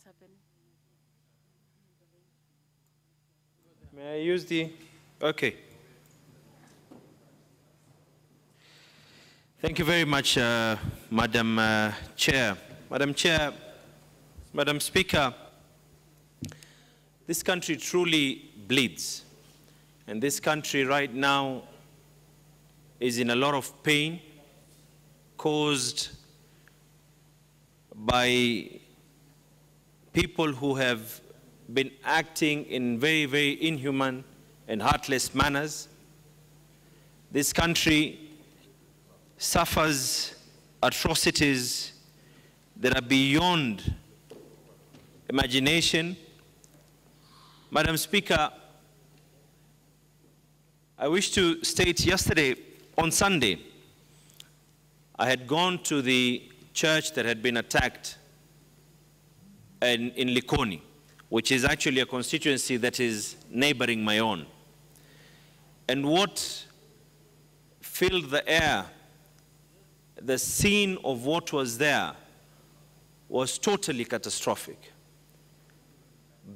happened. May I use the... Okay. Thank you very much, Madam Chair. Madam Chair, Madam Speaker, this country truly bleeds. And this country right now is in a lot of pain caused by people who have been acting in very, very inhuman and heartless manners. This country suffers atrocities that are beyond imagination. Madam Speaker, I wish to state yesterday, on Sunday, I had gone to the church that had been attacked in Likoni, which is actually a constituency that is neighboring my own. And what filled the air, the scene of what was there, was totally catastrophic.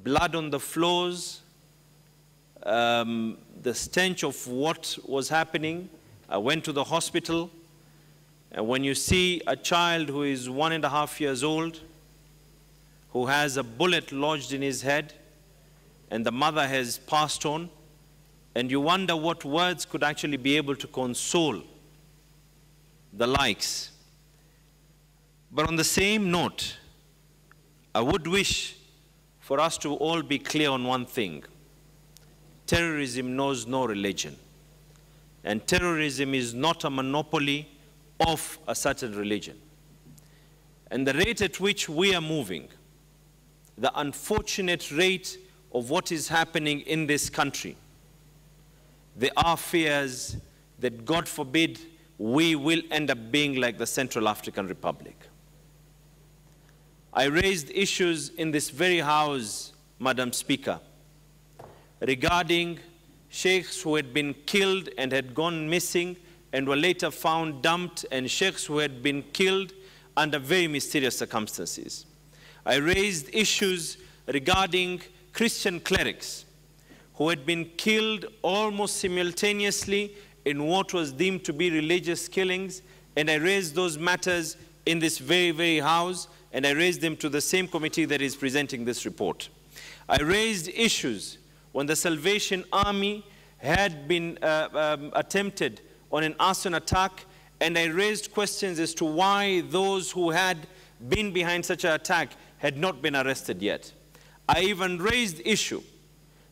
Blood on the floors, the stench of what was happening. I went to the hospital, and when you see a child who is 1.5 years old, who has a bullet lodged in his head, and the mother has passed on, and you wonder what words could actually be able to console the likes. But on the same note, I would wish for us to all be clear on one thing. Terrorism knows no religion. And terrorism is not a monopoly of a certain religion. And the rate at which we are moving, the unfortunate rate of what is happening in this country, there are fears that, God forbid, we will end up being like the Central African Republic. I raised issues in this very house, Madam Speaker, regarding sheikhs who had been killed and had gone missing and were later found dumped, and sheikhs who had been killed under very mysterious circumstances. I raised issues regarding Christian clerics who had been killed almost simultaneously in what was deemed to be religious killings, and I raised those matters in this very, very house, and I raised them to the same committee that is presenting this report. I raised issues when the Salvation Army had been attempted on an arson attack, and I raised questions as to why those who had been behind such an attack had not been arrested yet. I even raised issue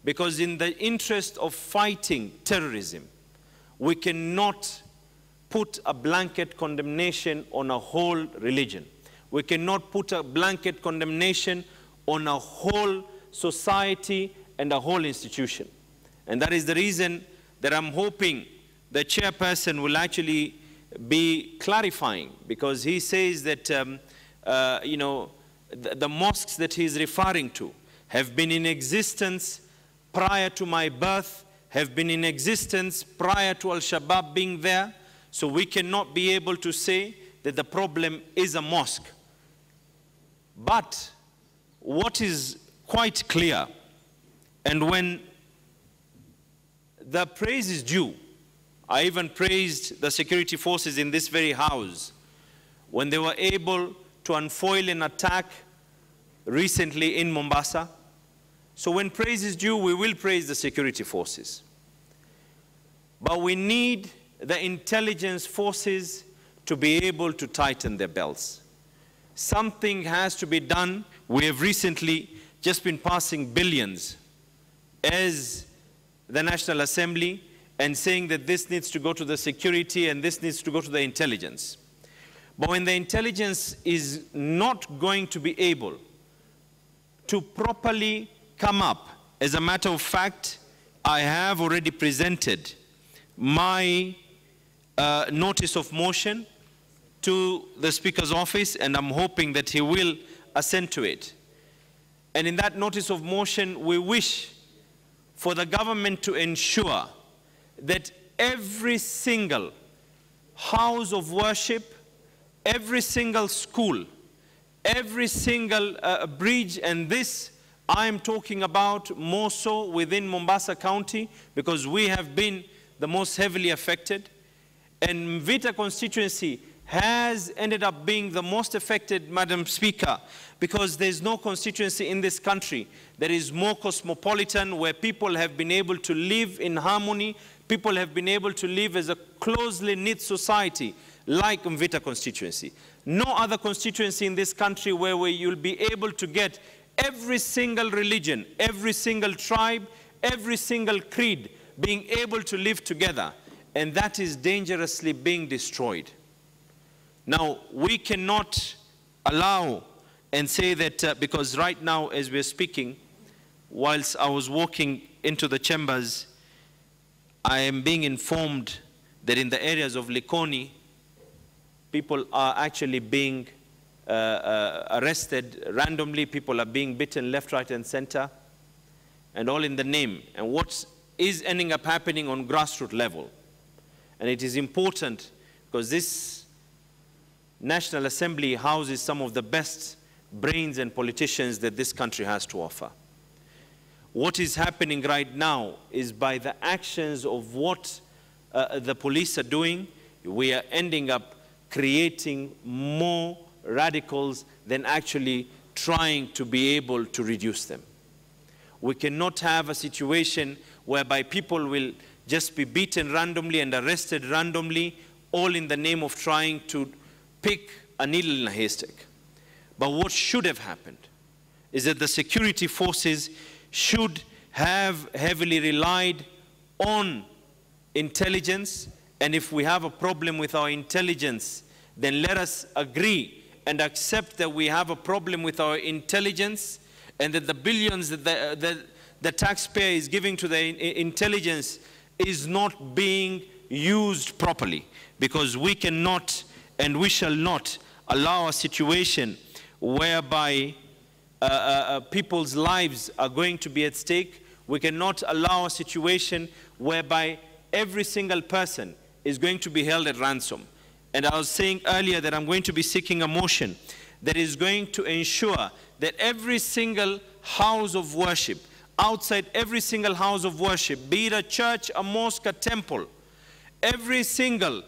because in the interest of fighting terrorism, we cannot put a blanket condemnation on a whole religion. We cannot put a blanket condemnation on a whole society and a whole institution. And that is the reason that I'm hoping the chairperson will actually be clarifying, because he says that the mosques that he's referring to have been in existence prior to my birth, have been in existence prior to Al-Shabaab being there. So we cannot be able to say that the problem is a mosque. But what is quite clear, and when the praise is due, I even praised the security forces in this very house when they were able to unfoil an attack recently in Mombasa. So when praise is due, we will praise the security forces. But we need the intelligence forces to be able to tighten their belts. Something has to be done. We have recently just been passing billions as the National Assembly and saying that this needs to go to the security and this needs to go to the intelligence. But when the intelligence is not going to be able to properly come up, as a matter of fact, I have already presented my notice of motion to the Speaker's office, and I'm hoping that he will assent to it. And in that notice of motion, we wish for the government to ensure that every single house of worship, every single school, every single bridge, and this I am talking about more so within Mombasa County because we have been the most heavily affected. And Mvita constituency has ended up being the most affected, Madam Speaker, because there's no constituency in this country that is more cosmopolitan, where people have been able to live in harmony, people have been able to live as a closely knit society like Mvita constituency. No other constituency in this country where you'll be able to get every single religion, every single tribe, every single creed being able to live together, and that is dangerously being destroyed. Now, we cannot allow and say that because right now as we're speaking, whilst I was walking into the chambers, I am being informed that in the areas of Likoni, people are actually being arrested randomly, people are being beaten left, right, and center, and all in the name. And what is ending up happening on grassroots level. And it is important because this National Assembly houses some of the best brains and politicians that this country has to offer. What is happening right now is by the actions of what the police are doing, we are ending up creating more radicals than actually trying to be able to reduce them. We cannot have a situation whereby people will just be beaten randomly and arrested randomly, all in the name of trying to pick a needle in a haystack. But what should have happened is that the security forces should have heavily relied on intelligence, and if we have a problem with our intelligence, then let us agree and accept that we have a problem with our intelligence, and that the billions that the taxpayer is giving to the intelligence is not being used properly, because we cannot and we shall not allow a situation whereby people's lives are going to be at stake. We cannot allow a situation whereby every single person is going to be held at ransom. And I was saying earlier that I'm going to be seeking a motion that is going to ensure that every single house of worship, outside every single house of worship, be it a church, a mosque, a temple, every single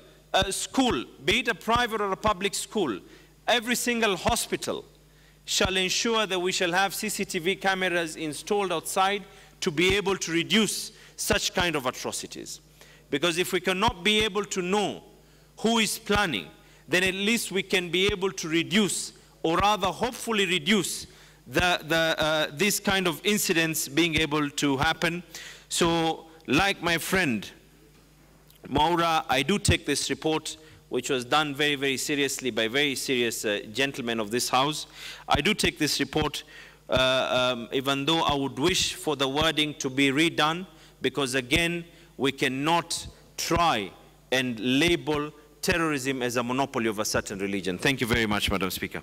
school, be it a private or a public school, every single hospital shall ensure that we shall have CCTV cameras installed outside to be able to reduce such kind of atrocities. Because if we cannot be able to know who is planning, then at least we can be able to reduce, or rather hopefully reduce, these kind of incidents being able to happen. So like my friend Maura, I do take this report, which was done very, very seriously by very serious gentlemen of this house. I do take this report, even though I would wish for the wording to be redone, because again, we cannot try and label terrorism as a monopoly of a certain religion. Thank you very much, Madam Speaker.